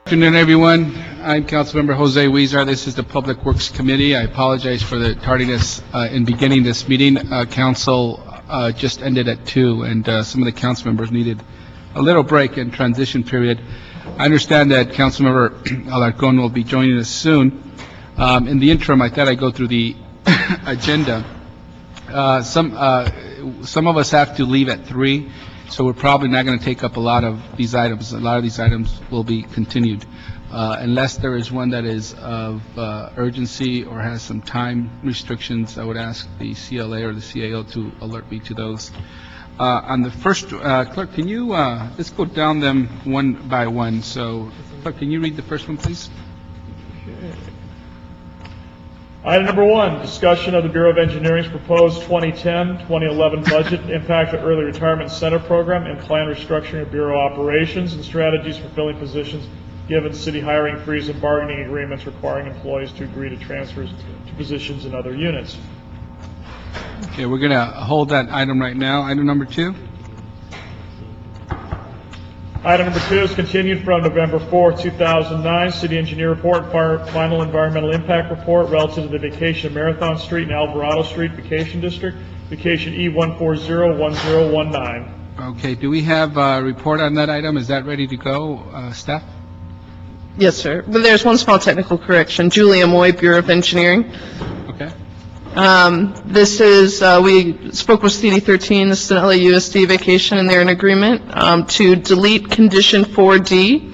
Good afternoon, everyone. I'm Councilmember Jose Huizar. This is the Public Works Committee. I apologize for the tardiness in beginning this meeting. Council just ended at 2, and some of the council members needed a little break and transition period. I understand that Councilmember Alarcon will be joining us soon. In the interim, I thought I'd go through the agenda. Some of us have to leave at 3. So we're probably not going to take up a lot of these items. A lot of these items will be continued unless there is one that is of urgency or has some time restrictions. I would ask the CLA or the CAO to alert me to those. On the first, Clerk, can you, let's go down them one by one. So, Clerk, can you read the first one, please? Item number 1, discussion of the Bureau of Engineering's proposed 2010-2011 budget, impact of early retirement center program, and plan restructuring of Bureau operations and strategies for filling positions given city hiring freeze and bargaining agreements requiring employees to agree to transfers to positions in other units. Okay, we're going to hold that item right now. Item number 2. Item number 2 is continued from November 4, 2009, City Engineer Report, Final Environmental Impact Report relative to the vacation of Marathon Street and Alvarado Street Vacation District, Vacation E1401019. Okay, do we have a report on that item? Is that ready to go, staff? Yes, sir. But there's one small technical correction. Julia Moy, Bureau of Engineering. Okay. This is, we spoke with CD13, this is an LAUSD vacation, and they're in agreement to delete condition 4D,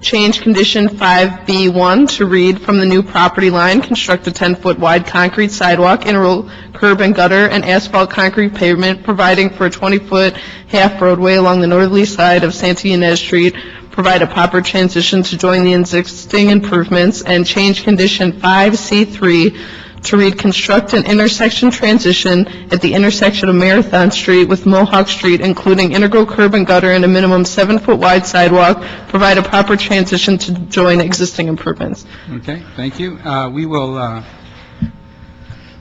change condition 5B1 to read from the new property line, construct a 10-foot wide concrete sidewalk, integral curb and gutter, and asphalt concrete pavement, providing for a 20-foot half roadway along the northerly side of Santa Ynez Street, provide a proper transition to join the existing improvements, and change condition 5C3 to read construct an intersection transition at the intersection of Marathon Street with Mohawk Street, including integral curb and gutter and a minimum 7-foot wide sidewalk, provide a proper transition to join existing improvements. Okay, thank you. We will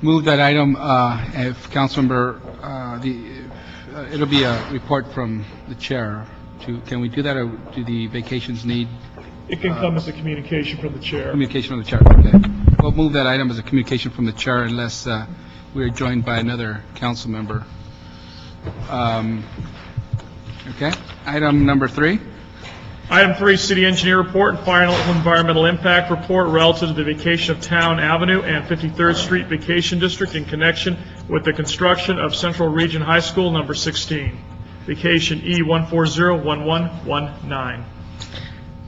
move that item if Councilmember, it'll be a report from the chair. Can we do that, or do the vacations need? It can come as a communication from the chair. Communication from the chair, okay. We'll move that item as a communication from the chair unless we are joined by another council member. Okay, item number 3. Item 3, City Engineer Report and Final Environmental Impact Report relative to the vacation of Town Avenue and 53rd Street Vacation District in connection with the construction of Central Region High School number 16. Vacation E1401119.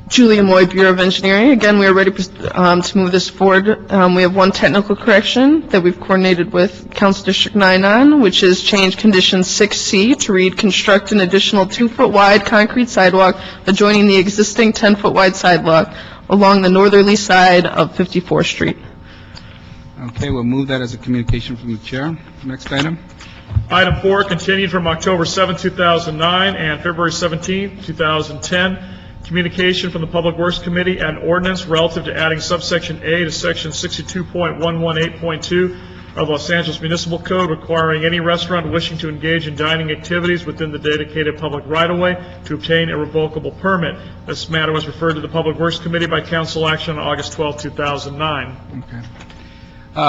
Julia Moy, Bureau of Engineering. Again, we are ready to move this forward. We have one technical correction that we've coordinated with Council District 9 on, which is change condition 6C to read construct an additional 2-foot wide concrete sidewalk adjoining the existing 10-foot wide sidewalk along the northerly side of 54th Street. Okay, we'll move that as a communication from the chair. Next item. Item 4, continued from October 7, 2009 and February 17, 2010. Communication from the Public Works Committee and ordinance relative to adding subsection A to section 62.118.2 of Los Angeles Municipal Code, requiring any restaurant wishing to engage in dining activities within the dedicated public right-of-way to obtain a revocable permit. This matter was referred to the Public Works Committee by council action on August 12, 2009. Okay.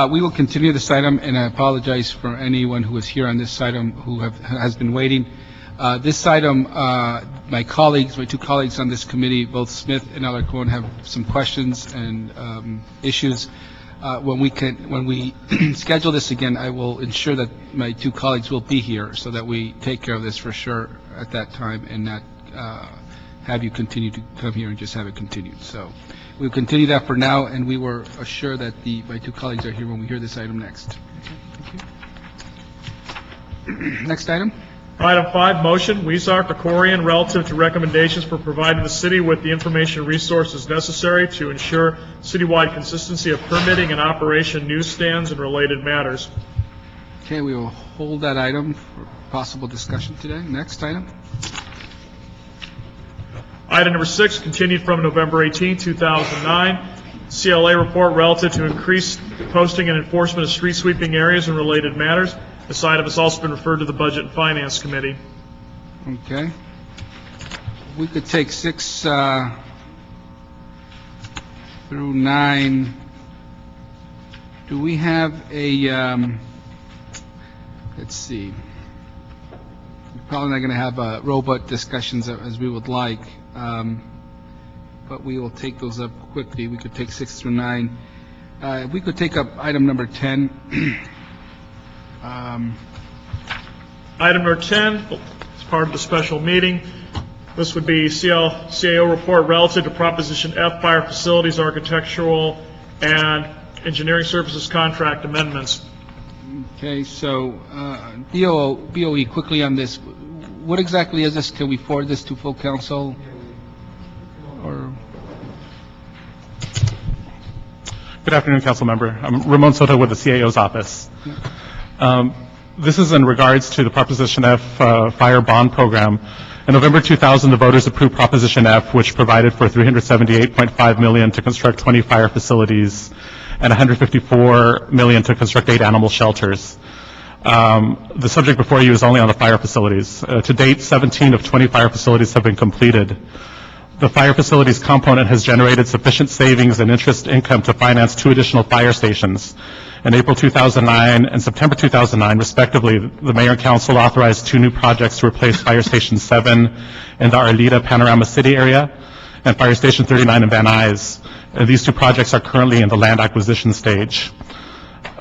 We will continue this item, and I apologize for anyone who is here on this item who has been waiting. This item, my two colleagues on this committee, both Smith and Alarcon, have some questions and issues. When we schedule this again, I will ensure that my two colleagues will be here so that we take care of this for sure at that time and not have you continue to come here and just have it continued. So we'll continue that for now, and we were assured that my two colleagues are here when we hear this item next. Okay, thank you. Next item. Item 5, motion, Weezar, Krikorian, relative to recommendations for providing the city with the information resources necessary to ensure citywide consistency of permitting and operation newsstands and related matters. Okay, we will hold that item for possible discussion today. Next item. Item number 6, continued from November 18, 2009. CLA report relative to increased posting and enforcement of street sweeping areas and related matters. This item has also been referred to the Budget and Finance Committee. Okay. We could take 6 through 9. Do we have a, let's see. We're probably not going to have robot discussions as we would like, but we will take those up quickly. We could take 6 through 9. We could take up item number 10. Item number 10 is part of the special meeting. This would be CAO report relative to Proposition F, fire facilities, architectural, and engineering services contract amendments. Okay, so BOE, quickly on this. What exactly is this? Can we forward this to full council? Or Good afternoon, council member. I'm Ramon Soto with the CAO's office. This is in regards to the Proposition F fire bond program. In November 2000, the voters approved Proposition F, which provided for $378.5 million to construct 20 fire facilities and $154 million to construct 8 animal shelters. The subject before you is only on the fire facilities. To date, 17 of 20 fire facilities have been completed. The fire facilities component has generated sufficient savings and interest income to finance 2 additional fire stations. In April 2009 and September 2009, respectively, the Mayor and Council authorized 2 new projects to replace Fire Station 7 in the Arleta Panorama City area and Fire Station 39 in Van Nuys. And these 2 projects are currently in the land acquisition stage.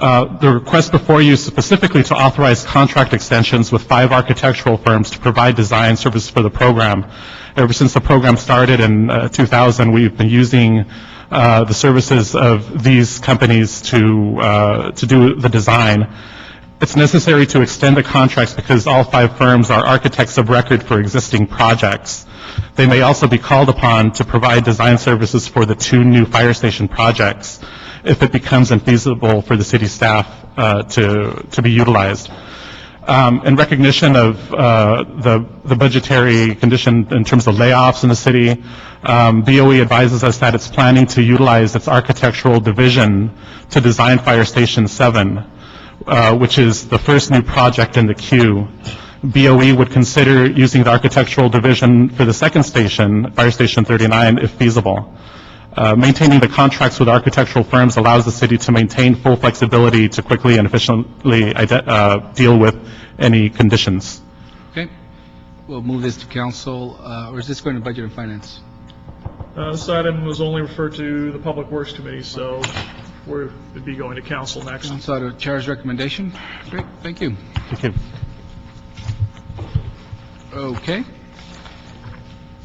The request before you is specifically to authorize contract extensions with 5 architectural firms to provide design service for the program. Ever since the program started in 2000, we've been using the services of these companies to do the design. It's necessary to extend the contracts because all 5 firms are architects of record for existing projects. They may also be called upon to provide design services for the 2 new fire station projects if it becomes infeasible for the city staff to be utilized. In recognition of the budgetary condition in terms of layoffs in the city, BOE advises us that it's planning to utilize its architectural division to design Fire Station 7, which is the first new project in the queue. BOE would consider using the architectural division for the second station, Fire Station 39, if feasible. Maintaining the contracts with architectural firms allows the city to maintain full flexibility to quickly and efficiently deal with any conditions. okay, we'll move this to council, or is this going to Budget and Finance? This item was only referred to the Public Works Committee, so we'd be going to council next. Council, the chair's recommendation. Great, thank you. Thank you. Okay.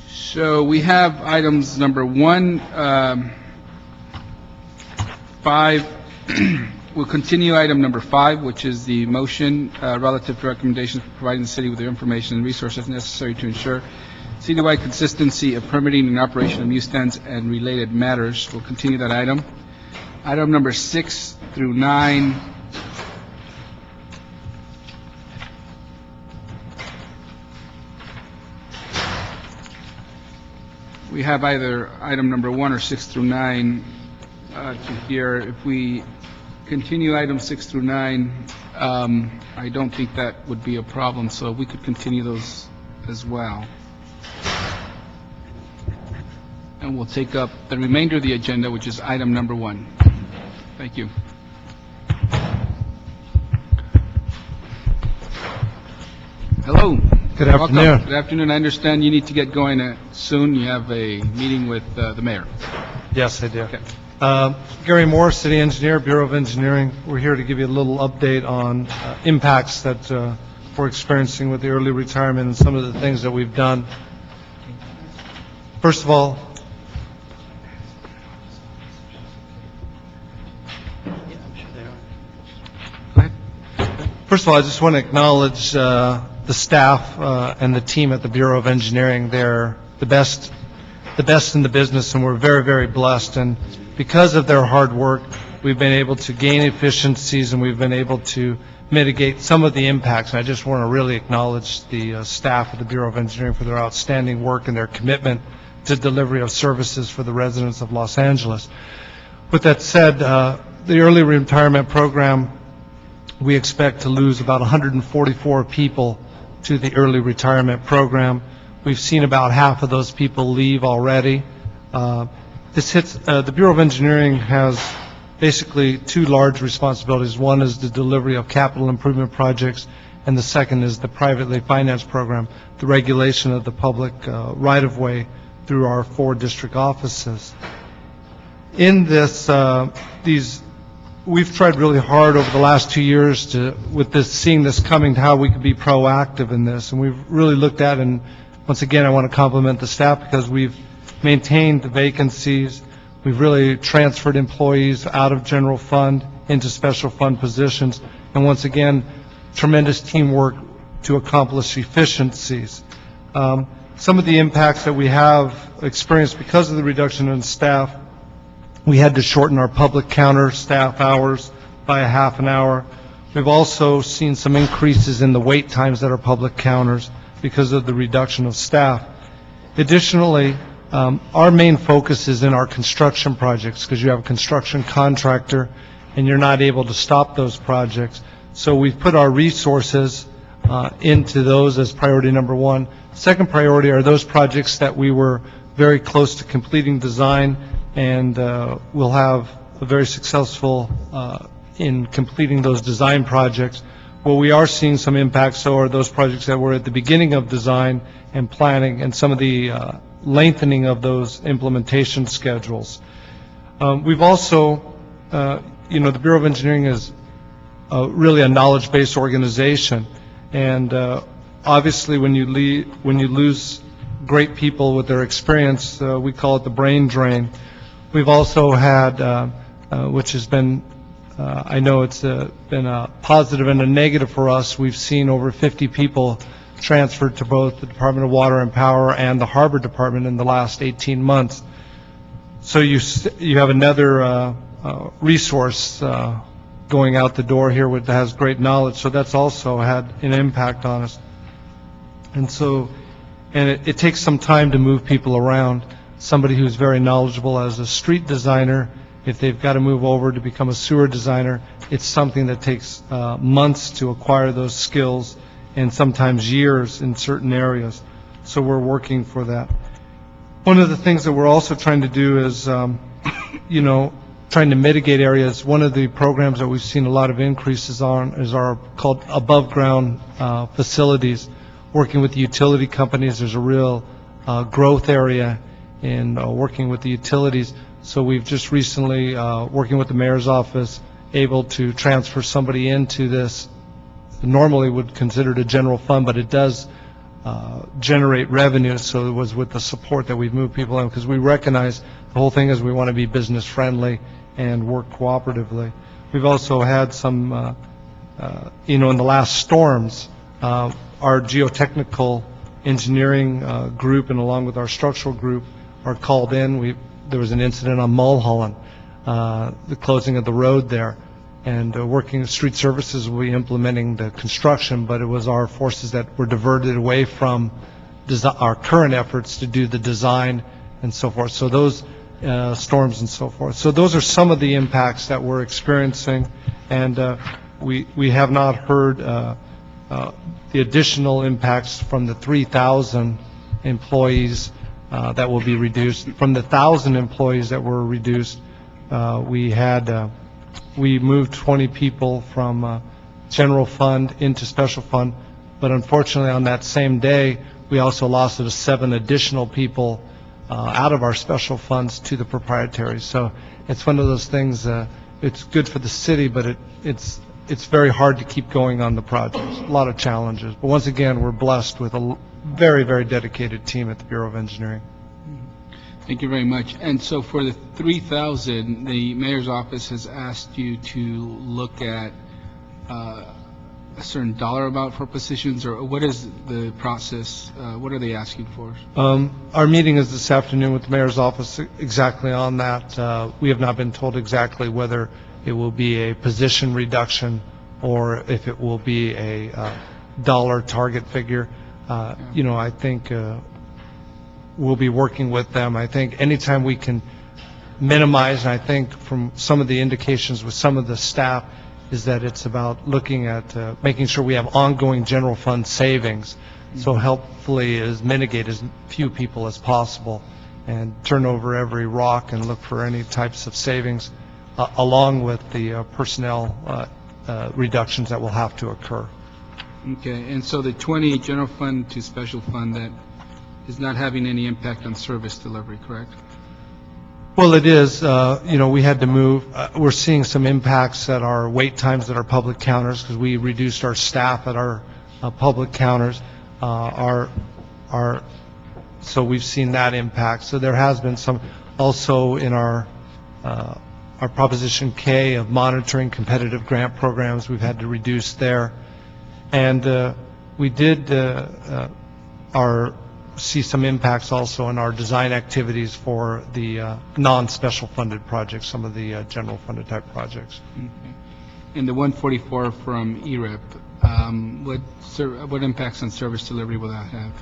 So we have items number 1, 5. We'll continue item number 5, which is the motion relative to recommendations for providing the city with the information and resources necessary to ensure citywide consistency of permitting and operation of news stands and related matters. We'll continue that item. Item number 6 through 9. We have either item number 1 or 6 through 9 to hear. If we continue item 6 through 9, I don't think that would be a problem, so we could continue those as well. And we'll take up the remainder of the agenda, which is item number 1. Thank you. Hello. Good afternoon. Welcome. Good afternoon. I understand you need to get going soon. You have a meeting with the mayor. Yes, I do. Okay. Gary Moore, City Engineer, Bureau of Engineering. We're here to give you a little update on impacts that we're experiencing with the early retirement and some of the things that we've done. First of all, Go ahead. I just want to acknowledge the staff and the team at the Bureau of Engineering. They're the best in the business, and we're very, very blessed. And because of their hard work, we've been able to gain efficiencies, and we've been able to mitigate some of the impacts. And I just want to really acknowledge the staff at the Bureau of Engineering for their outstanding work and their commitment to delivery of services for the residents of Los Angeles. With that said, the early retirement program, we expect to lose about 144 people to the early retirement program. We've seen about half of those people leave already. This hits, the Bureau of Engineering has basically two large responsibilities. One is the delivery of capital improvement projects, and the second is the privately financed program, the regulation of the public right-of-way through our 4 district offices. In this, we've tried really hard over the last 2 years seeing this coming, to how we could be proactive in this, and we've really looked at, and once again, I want to compliment the staff because we've maintained the vacancies. We've really transferred employees out of general fund into special fund positions, and once again, tremendous teamwork to accomplish efficiencies. Some of the impacts that we have experienced because of the reduction in staff: we had to shorten our public counter staff hours by a half an hour. We've also seen some increases in the wait times at our public counters because of the reduction of staff. Additionally, our main focus is in our construction projects, because you have a construction contractor and you're not able to stop those projects. So we've put our resources into those as priority number 1. Second priority are those projects that we were very close to completing design, and we'll have a very successful in completing those design projects. Well, we are seeing some impacts, so are those projects that were at the beginning of design and planning, and some of the lengthening of those implementation schedules. We've also, the Bureau of Engineering is really a knowledge-based organization, and obviously when you lose great people with their experience, we call it the brain drain. We've also had, which has been, I know it's been a positive and a negative for us, we've seen over 50 people transferred to both the Department of Water and Power and the Harbor Department in the last 18 months. So you have another resource going out the door here that has great knowledge, so that's also had an impact on us. And so, it takes some time to move people around. Somebody who's very knowledgeable as a street designer, if they've got to move over to become a sewer designer, it's something that takes months to acquire those skills, and sometimes years in certain areas. So we're working for that. One of the things that we're also trying to do is, trying to mitigate areas. One of the programs that we've seen a lot of increases on is our called above ground facilities. Working with the utility companies, there's a real growth area in working with the utilities. So we've just recently, working with the mayor's office, able to transfer somebody into this. Normally would consider it a general fund, but it does generate revenue. So it was with the support that we've moved people in, because we recognize the whole thing is we want to be business friendly and work cooperatively. We've also had some, in the last storms, our geotechnical engineering group, and along with our structural group, are called in. There was an incident on Mulholland, the closing of the road there, and working with street services will be implementing the construction, but it was our forces that were diverted away from our current efforts to do the design and so forth. So those storms and so forth. So those are some of the impacts that we're experiencing, and we have not heard the additional impacts from the 3,000 employees that will be reduced. From the 1,000 employees that were reduced, we moved 20 people from general fund into special fund, but unfortunately on that same day, we also lost 7 additional people out of our special funds to the proprietary. So it's one of those things, it's good for the city, but it's very hard to keep going on the projects. A lot of challenges. But once again, we're blessed with a very, very dedicated team at the Bureau of Engineering. Thank you very much. And so for the 3,000, the mayor's office has asked you to look at a certain dollar amount for positions, or what is the process? What are they asking for? Our meeting is this afternoon with the mayor's office exactly on that. We have not been told exactly whether it will be a position reduction or if it will be a dollar target figure. I think we'll be working with them. I think anytime we can minimize, and I think from some of the indications with some of the staff, is that it's about looking at making sure we have ongoing general fund savings, so hopefully mitigate as few people as possible and turn over every rock and look for any types of savings, along with the personnel reductions that will have to occur. Okay, and so the 20 general fund to special fund, that is not having any impact on service delivery, correct? Well, it is. We had to move. We're seeing some impacts at our wait times at our public counters because we reduced our staff at our public counters. So we've seen that impact. So there has been some also in our Proposition K of monitoring competitive grant programs. We've had to reduce there. And we did see some impacts also in our design activities for the non-special funded projects, some of the general funded type projects. Okay. And the 144 from ERIP, what impacts on service delivery will that have?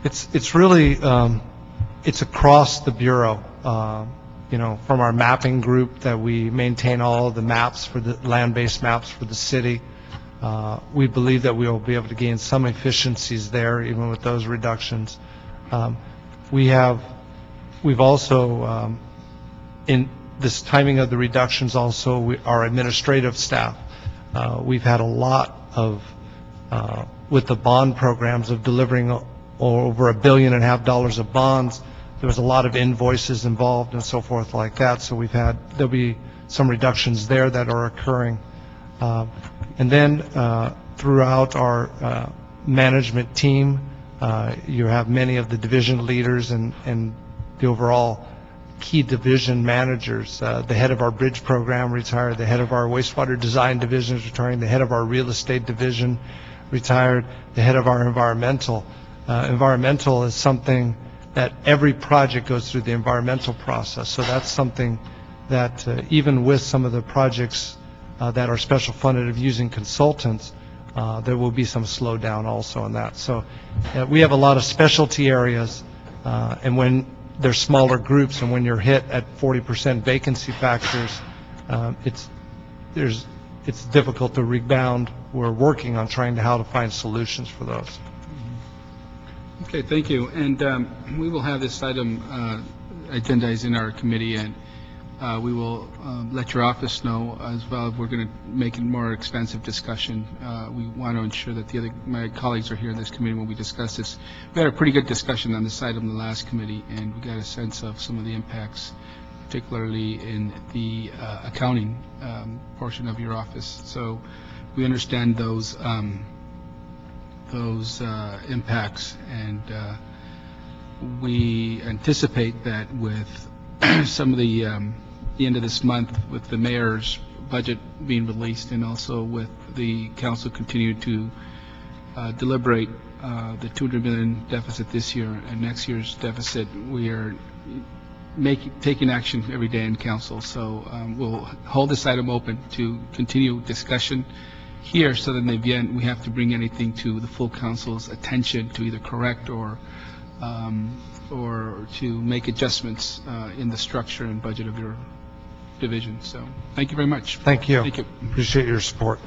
It's really, it's across the Bureau, from our mapping group that we maintain all of the maps for the land-based maps for the city. We believe that we will be able to gain some efficiencies there, even with those reductions. We've also, in this timing of the reductions also, our administrative staff, we've had a lot of, with the bond programs of delivering over $1.5 billion of bonds, there was a lot of invoices involved and so forth like that, so there'll be some reductions there that are occurring. And then throughout our management team, you have many of the division leaders and the overall key division managers. The head of our bridge program retired, the head of our wastewater design division is retiring, the head of our real estate division retired, the head of our environmental. Environmental is something that every project goes through the environmental process, so that's something that even with some of the projects that are special funded of using consultants, there will be some slowdown also in that. So we have a lot of specialty areas, and when there's smaller groups and when you're hit at 40% vacancy factors, it's difficult to rebound. We're working on trying how to find solutions for those. Okay, thank you. And we will have this item agendized in our committee, and we will let your office know as well if we're going to make it more extensive discussion. We want to ensure that my colleagues are here in this committee when we discuss this. We had a pretty good discussion on this item in the last committee, and we got a sense of some of the impacts, particularly in the accounting portion of your office. So we understand those impacts, and we anticipate that with some of the end of this month, with the mayor's budget being released, and also with the council continuing to deliberate the $200 million deficit this year and next year's deficit, we are taking action every day in council. So we'll hold this item open to continue discussion here, so that in the event we have to bring anything to the full council's attention to either correct or to make adjustments in the structure and budget of your division. So thank you very much. Thank you. Thank you. Appreciate your support.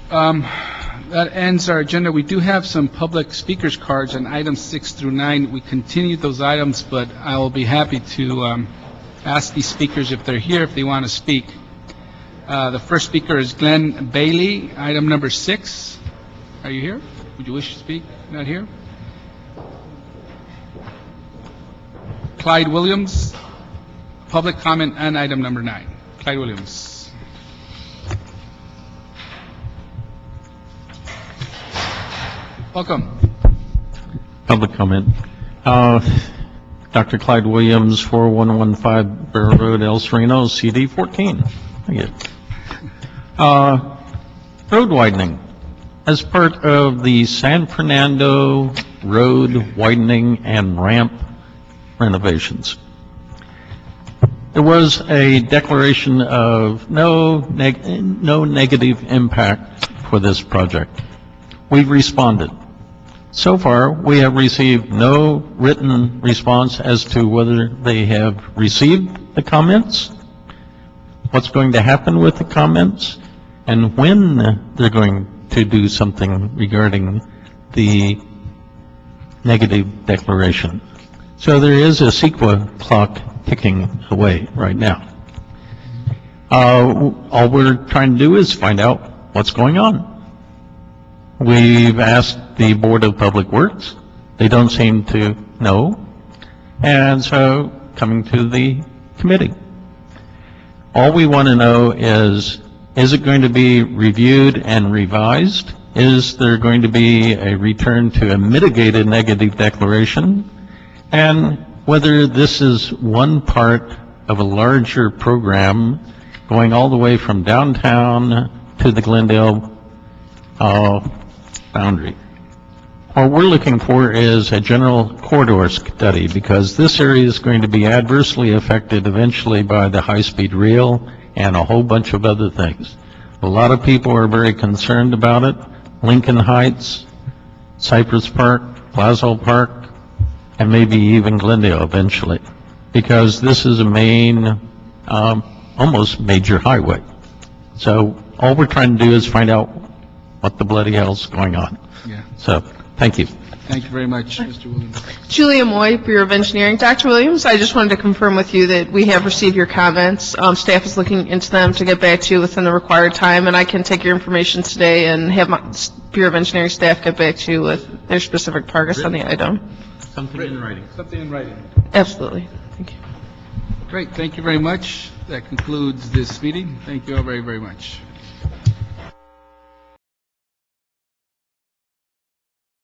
That ends our agenda. We do have some public speakers cards on items 6 through 9. We continued those items, but I will be happy to ask these speakers if they're here, if they want to speak. The first speaker is Glenn Bailey, item number 6. Are you here? Would you wish to speak? Not here? Clyde Williams, public comment on item number 9. Clyde Williams. Welcome. Public comment. Dr. Clyde Williams, 4115 Bear Road, El Sereno, CD 14. Thank you. Road widening. As part of the San Fernando road widening and ramp renovations, there was a declaration of no negative impact for this project. We've responded. So far, we have received no written response as to whether they have received the comments, what's going to happen with the comments, and when they're going to do something regarding the negative declaration. So there is a CEQA clock ticking away right now. All we're trying to do is find out what's going on. We've asked the Board of Public Works. They don't seem to know. And so, coming to the committee. All we want to know is it going to be reviewed and revised? Is there going to be a return to a mitigated negative declaration? And whether this is one part of a larger program going all the way from downtown to the Glendale boundary. What we're looking for is a general corridor study, because this area is going to be adversely affected eventually by the high-speed rail and a whole bunch of other things. A lot of people are very concerned about it. Lincoln Heights, Cypress Park, Plaza Park, and maybe even Glendale eventually, because this is a main, almost major highway. So all we're trying to do is find out what the bloody hell's going on. Yeah. So, thank you. Thank you very much, Mr. Williams. Julia Moy, Bureau of Engineering. Dr. Williams, I just wanted to confirm with you that we have received your comments. Staff is looking into them to get back to you within the required time, and I can take your information today and have my Bureau of Engineering staff get back to you with their specific progress on the item. Something in writing. Something in writing. Absolutely. Thank you. Great, thank you very much. That concludes this meeting. Thank you all very, very much.